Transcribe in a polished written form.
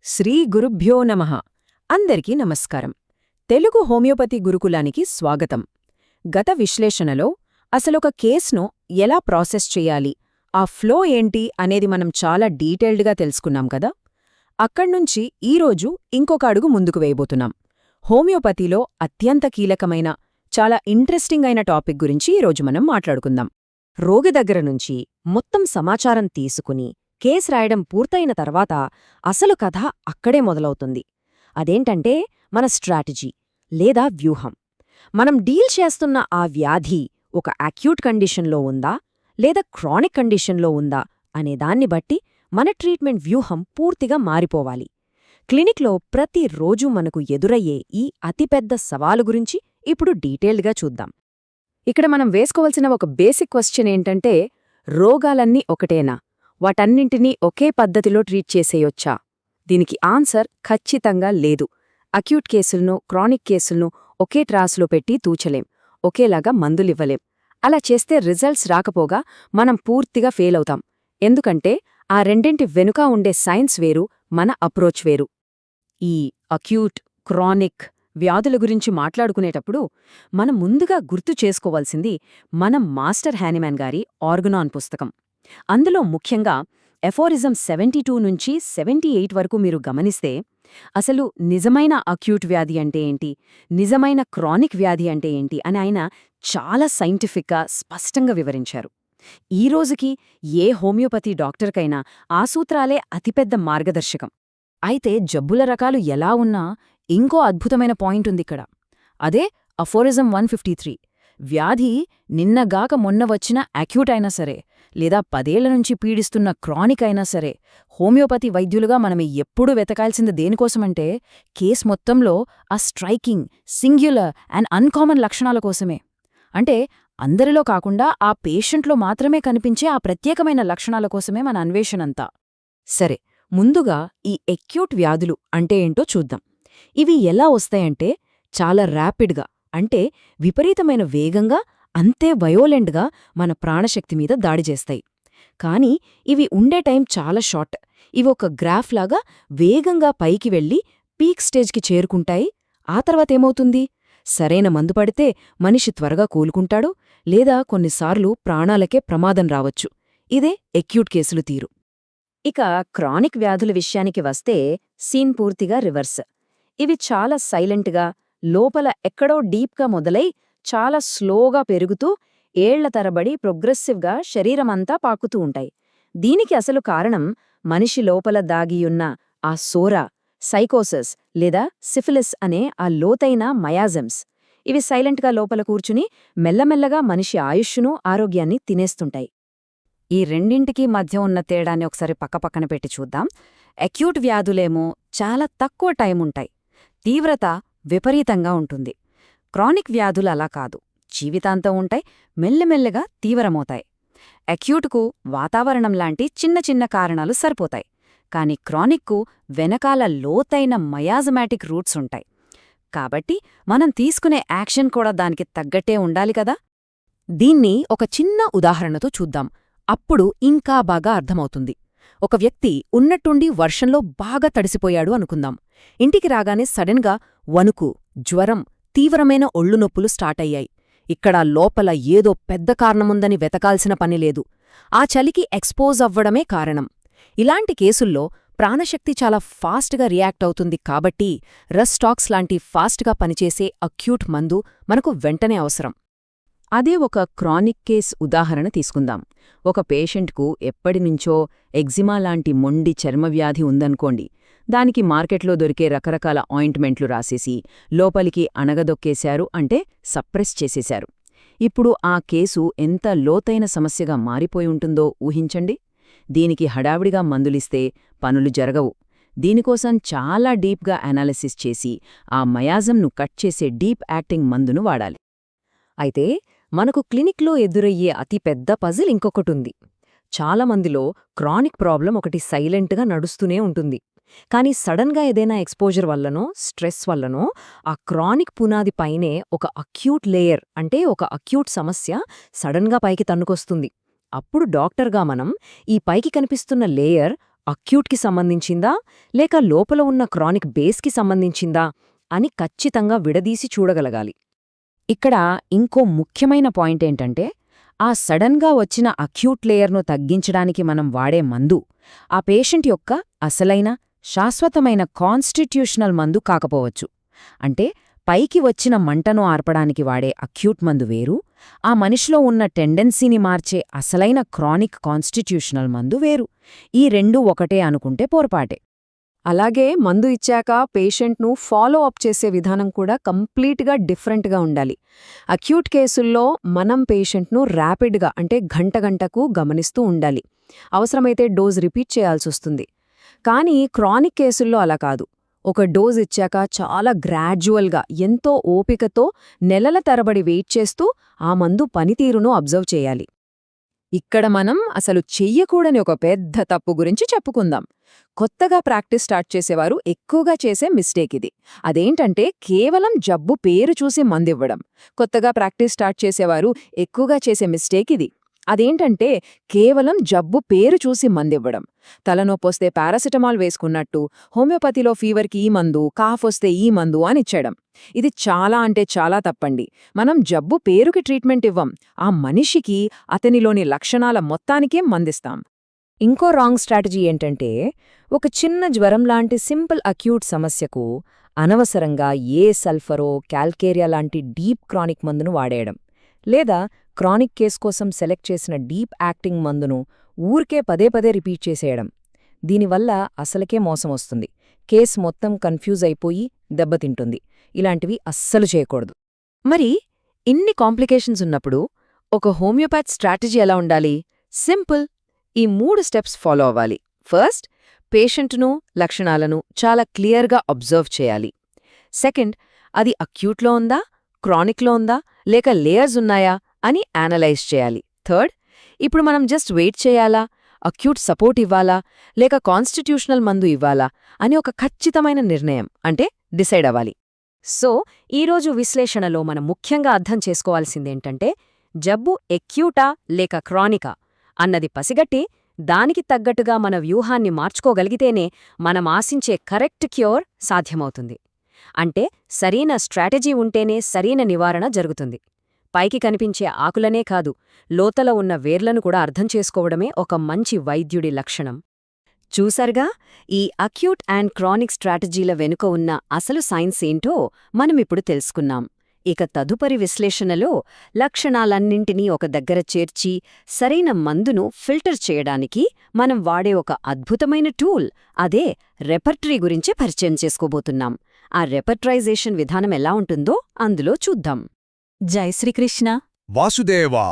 శ్రీ గురుభ్యో నమః. అందరికీ నమస్కారం. తెలుగు హోమియోపతి గురుకులానికి స్వాగతం. గత విశ్లేషణలో అసలొక కేస్ను ఎలా ప్రాసెస్ చెయ్యాలి, ఆ ఫ్లో ఏంటి అనేది మనం చాలా డీటెయిల్డ్గా తెలుసుకున్నాం కదా. అక్కడ్నుంచి ఈరోజు ఇంకొక అడుగు ముందుకు వేయబోతున్నాం. హోమియోపతిలో అత్యంత కీలకమైన, చాలా ఇంట్రెస్టింగ్ అయిన టాపిక్ గురించి ఈరోజు మనం మాట్లాడుకుందాం. రోగి దగ్గర నుంచి మొత్తం సమాచారం తీసుకుని కేస్ రాయడం పూర్తయిన తర్వాత అసలు కథ అక్కడే మొదలవుతుంది. అదేంటంటే మన స్ట్రాటజీ లేదా వ్యూహం. మనం డీల్ చేస్తున్న ఆ వ్యాధి ఒక అక్యూట్ కండిషన్లో ఉందా లేదా క్రానిక్ కండిషన్లో ఉందా అనేదాన్ని బట్టి మన ట్రీట్మెంట్ వ్యూహం పూర్తిగా మారిపోవాలి. క్లినిక్లో ప్రతిరోజూ మనకు ఎదురయ్యే ఈ అతిపెద్ద సవాలు గురించి ఇప్పుడు డీటెయిల్డ్గా చూద్దాం. ఇక్కడ మనం వేసుకోవలసిన ఒక బేసిక్ క్వశ్చన్ ఏంటంటే, రోగాలన్నీ ఒకటేనా? వాటన్నింటినీ ఒకే పద్ధతిలో ట్రీట్ చేసేయొచ్చా? దీనికి ఆన్సర్ ఖచ్చితంగా లేదు. అక్యూట్ కేసులను, క్రానిక్ కేసులను ఒకే ట్రాస్లో పెట్టి తూచలేం, ఒకేలాగా మందులివ్వలేం. అలా చేస్తే రిజల్ట్స్ రాకపోగా మనం పూర్తిగా ఫెయిల్ అవుతాం. ఎందుకంటే ఆ రెండింటి వెనుక ఉండే సైన్స్ వేరు, మన అప్రోచ్ వేరు. ఈ అక్యూట్, క్రానిక్ వ్యాధుల గురించి మాట్లాడుకునేటప్పుడు మనం ముందుగా గుర్తు చేసుకోవాల్సింది మన మాస్టర్ హ్యానిమాన్ గారి ఆర్గనాన్ పుస్తకం. అందులో ముఖ్యంగా ఎఫోరిజం 72 నుంచి 78 వరకు మీరు గమనిస్తే అసలు నిజమైన అక్యూట్ వ్యాధి అంటే ఏంటి, నిజమైన క్రానిక్ వ్యాధి అంటే ఏంటి అని ఆయన చాలా సైంటిఫిక్గా స్పష్టంగా వివరించారు. ఈ రోజుకి ఏ హోమియోపతి డాక్టర్కైనా ఆ సూత్రాలే అతిపెద్ద మార్గదర్శకం. అయితే జబ్బుల రకాలు ఎలా ఉన్నా ఇంకో అద్భుతమైన పాయింట్ ఉందిక్కడ. అదే అఫోరిజం 153. వ్యాధి నిన్నగాక మొన్న వచ్చిన అక్యూట్ అయినా సరే, లేదా 10 ఏళ్ల నుంచి పీడిస్తున్న క్రానిక్ అయినా సరే, హోమియోపతి వైద్యులుగా మనం ఎప్పుడూ వెతకాల్సింది దేనికోసమంటే కేస్ మొత్తంలో ఆ స్ట్రైకింగ్, సింగ్యులర్ అండ్ అన్కామన్ లక్షణాల కోసమే. అంటే అందరిలో కాకుండా ఆ పేషెంట్లో మాత్రమే కనిపించే ఆ ప్రత్యేకమైన లక్షణాల కోసమే మన అన్వేషణంతా. సరే, ముందుగా ఈ అక్యూట్ వ్యాధులు అంటే ఏంటో చూద్దాం. ఇవి ఎలా వస్తాయంటే చాలా ర్యాపిడ్గా, అంటే విపరీతమైన వేగంగా, అంతే వయోలెంట్గా మన ప్రాణశక్తి మీద దాడి చేస్తాయి. కానీ ఇవి ఉండే టైం చాలా షార్ట్. ఇవి ఒక గ్రాఫ్లాగా వేగంగా పైకి వెళ్ళి పీక్ స్టేజ్కి చేరుకుంటాయి. ఆ తర్వాతేమవుతుంది? సరైన మందు పడితే మనిషి త్వరగా కోలుకుంటాడు, లేదా కొన్నిసార్లు ప్రాణాలకే ప్రమాదం రావచ్చు. ఇదే అక్యూట్ కేసులు తీరు. ఇక క్రానిక్ వ్యాధుల విషయానికి వస్తే సీన్ పూర్తిగా రివర్స్. ఇవి చాలా సైలెంట్గా, లోపల ఎక్కడో డీప్గా మొదలై చాలా స్లోగా పెరుగుతూ ఏళ్ల తరబడి ప్రోగ్రెసివ్గా శరీరమంతా పాకుతూ ఉంటాయి. దీనికి అసలు కారణం మనిషి లోపల దాగియున్న ఆ సోరా, సైకోసిస్ లేదా సిఫిలిస్ అనే ఆ లోతైన మయాజమ్స్. ఇవి సైలెంట్గా లోపల కూర్చుని మెల్లమెల్లగా మనిషి ఆయుష్ను, ఆరోగ్యాన్ని తినేస్తుంటాయి. ఈ రెండింటికీ మధ్య ఉన్న తేడాన్ని ఒకసారి పక్కపక్కన పెట్టి చూద్దాం. అక్యూట్ వ్యాధులేమో చాలా తక్కువ టైముంటాయి, తీవ్రత విపరీతంగా ఉంటుంది. క్రానిక్ వ్యాధులు అలా కాదు, జీవితాంతం ఉంటాయి, మెల్లమెల్లగా తీవ్రమవుతాయి. అక్యూట్కు వాతావరణం లాంటి చిన్న చిన్న కారణాలు సరిపోతాయి, కాని క్రానిక్కు వెనకాల లోతైన మయాజమాటిక్ రూట్స్ ఉంటాయి. కాబట్టి మనం తీసుకునే యాక్షన్ కూడా దానికి తగ్గట్టే ఉండాలి కదా. దీన్ని ఒక చిన్న ఉదాహరణతో చూద్దాం, అప్పుడు ఇంకా బాగా అర్థమవుతుంది. ఒక వ్యక్తి ఉన్నట్టుండి వర్షంలో బాగా తడిసిపోయాడు అనుకుందాం. ఇంటికి రాగానే సడన్గా వణుకు, జ్వరం, తీవ్రమైన ఒళ్ళు నొప్పులు స్టార్ట్ అయ్యాయి. ఇక్కడ లోపల ఏదో పెద్ద కారణముందని వెతకాల్సిన పనిలేదు, ఆ చలికి ఎక్స్పోజ్ అవ్వడమే కారణం. ఇలాంటి కేసుల్లో ప్రాణశక్తి చాలా ఫాస్ట్గా రియాక్ట్ అవుతుంది. కాబట్టి రస్టాక్స్ లాంటి ఫాస్ట్గా పనిచేసే అక్యూట్ మందు మనకు వెంటనే అవసరం. అదే ఒక క్రానిక్ కేస్ ఉదాహరణ తీసుకుందాం. ఒక పేషెంట్కు ఎప్పటినుంచో ఎగ్జిమా లాంటి మొండి చర్మవ్యాధి ఉందనుకోండి. దానికి మార్కెట్లో దొరికే రకరకాల ఆయింట్మెంట్లు రాసేసి లోపలికి అణగదొక్కేశారు, అంటే సప్రెస్ చేసేశారు. ఇప్పుడు ఆ కేసు ఎంత లోతైన సమస్యగా మారిపోయి ఉంటుందో ఊహించండి. దీనికి హడావిడిగా మందులిస్తే పనులు జరగవు. దీనికోసం చాలా డీప్గా అనాలిసిస్ చేసి ఆ మయాజంను కట్ చేసే డీప్ యాక్టింగ్ మందును వాడాలి. అయితే మనకు క్లినిక్లో ఎదురయ్యే అతిపెద్ద పజిల్ ఇంకొకటుంది. చాలామందిలో క్రానిక్ ప్రాబ్లం ఒకటి సైలెంట్గా నడుస్తూనే ఉంటుంది. కానీ సడన్గా ఏదైనా ఎక్స్పోజర్ వల్లనో, స్ట్రెస్ వల్లనో ఆ క్రానిక్ పునాది పైనే ఒక అక్యూట్ లేయర్, అంటే ఒక అక్యూట్ సమస్య సడన్గా పైకి తన్నుకొస్తుంది. అప్పుడు డాక్టర్గా మనం ఈ పైకి కనిపిస్తున్న లేయర్ అక్యూట్కి సంబంధించిందా లేక లోపల ఉన్న క్రానిక్ బేస్కి సంబంధించిందా అని ఖచ్చితంగా విడదీసి చూడగలగాలి. ఇక్కడ ఇంకో ముఖ్యమైన పాయింట్ ఏంటంటే, ఆ సడన్గా వచ్చిన అక్యూట్ లేయర్ను తగ్గించడానికి మనం వాడే మందు ఆ పేషెంట్ యొక్క అసలైన శాశ్వతమైన కాన్స్టిట్యూషనల్ మందు కాకపోవచ్చు. అంటే పైకి వచ్చిన మంటను ఆర్పడానికి వాడే అక్యూట్ మందు వేరు, ఆ మనిషిలో ఉన్న టెండెన్సీని మార్చే అసలైన క్రానిక్ కాన్స్టిట్యూషనల్ మందు వేరు. ఈ రెండూ ఒకటే అనుకుంటే పొరపాటే. అలాగే మందు ఇచ్చాక పేషెంట్ను ఫాలో అప్ చేసే విధానం కూడా కంప్లీట్గా డిఫరెంట్గా ఉండాలి. అక్యూట్ కేసుల్లో మనం పేషెంట్ను ర్యాపిడ్గా అంటే గంటకు గమనిస్తూ ఉండాలి. అవసరమైతే డోస్ రిపీట్ చేయాల్సొస్తుంది. కానీ క్రానిక్ కేసుల్లో అలా కాదు. ఒక డోస్ ఇచ్చాక చాలా గ్రాడ్యువల్గా ఎంతో ఓపికతో నెలల తరబడి వెయిట్ చేస్తూ ఆ మందు పనితీరును అబ్జర్వ్ చేయాలి. ఇక్కడ మనం అసలు చెయ్యకూడని ఒక పెద్ద తప్పు గురించి చెప్పుకుందాం. కొత్తగా ప్రాక్టీస్ స్టార్ట్ చేసేవారు ఎక్కువగా చేసే మిస్టేక్ ఇది. అదేంటంటే కేవలం జబ్బు పేరు చూసి మందివ్వడం. కొత్తగా ప్రాక్టీస్ స్టార్ట్ చేసేవారు ఎక్కువగా చేసే మిస్టేక్ ఇది. అదేంటంటే కేవలం జబ్బు పేరు చూసి మందివ్వడం. తలనొప్పొస్తే పారాసిటమాల్ వేసుకున్నట్టు హోమియోపతిలో ఫీవర్కి ఈ మందు, కాఫ్ వస్తే ఈ మందు అని ఇచ్చేయడం. ఇది చాలా అంటే చాలా తప్పండి. మనం జబ్బు పేరుకి ట్రీట్మెంట్ ఇవ్వం, ఆ మనిషికి అతనిలోని లక్షణాల మొత్తానికే మందిస్తాం. ఇంకో రాంగ్ స్ట్రాటజీ ఏంటంటే, ఒక చిన్న జ్వరం లాంటి సింపుల్ అక్యూట్ సమస్యకు అనవసరంగా ఏ సల్ఫరో క్యాల్కేరియా లాంటి డీప్ క్రానిక్ మందును వాడేయడం, లేదా క్రానిక్ కేస్ కోసం సెలెక్ట్ చేసిన డీప్ యాక్టింగ్ మందును ఊరికే పదే రిపీట్ చేసేయడం. దీనివల్ల అసలకే మోసం వస్తుంది, కేస్ మొత్తం కన్ఫ్యూజ్ అయిపోయి దెబ్బతింటుంది. ఇలాంటివి అస్సలు చేయకూడదు. మరి ఇన్ని కాంప్లికేషన్స్ ఉన్నప్పుడు ఒక హోమియోపాత్ స్ట్రాటజీ ఎలా ఉండాలి? సింపుల్, ఈ 3 స్టెప్స్ ఫాలో అవ్వాలి. ఫస్ట్, పేషెంట్ను లక్షణాలను చాలా క్లియర్గా అబ్జర్వ్ చేయాలి. సెకండ్, అది అక్యూట్లో ఉందా, క్రానిక్లో ఉందా, లేక లేయర్స్ ఉన్నాయా అని అనలైజ్ చేయాలి. థర్డ్, ఇప్పుడు మనం జస్ట్ వెయిట్ చేయాలా, అక్యూట్ సపోర్ట్ ఇవ్వాలా, లేక కాన్స్టిట్యూషనల్ మందు ఇవ్వాలా అని ఒక ఖచ్చితమైన నిర్ణయం అంటే డిసైడ్ అవ్వాలి. సో ఈరోజు విశ్లేషణలో మనం ముఖ్యంగా అర్థం చేసుకోవాల్సిందేంటంటే, జబ్బు ఎక్యూటా లేక క్రానికా అన్నది పసిగట్టి దానికి తగ్గట్టుగా మన వ్యూహాన్ని మార్చుకోగలిగితేనే మనం ఆశించే కరెక్ట్ క్యూర్ సాధ్యమవుతుంది. అంటే సరైన స్ట్రాటజీ ఉంటేనే సరైన నివారణ జరుగుతుంది. పైకి కనిపించే ఆకులనే కాదు, లోతల ఉన్న వేర్లను కూడా అర్థం చేసుకోవడమే ఒక మంచి వైద్యుడి లక్షణం. చూసారుగా, ఈ అక్యూట్ అండ్ క్రానిక్ స్ట్రాటజీల వెనుక ఉన్న అసలు సైన్స్ ఏంటో మనమిప్పుడు తెలుసుకున్నాం. ఇక తదుపరి విశ్లేషణలో లక్షణాలన్నింటినీ ఒక దగ్గర చేర్చి సరైన మందును ఫిల్టర్ చేయడానికి మనం వాడే ఒక అద్భుతమైన టూల్, అదే రెపర్టరీ గురించి పరిచయం చేసుకోబోతున్నాం. ఆ రెపర్టరైజేషన్ విధానం ఎలా ఉంటుందో అందులో చూద్దాం. జై శ్రీకృష్ణ. వాసుదేవా.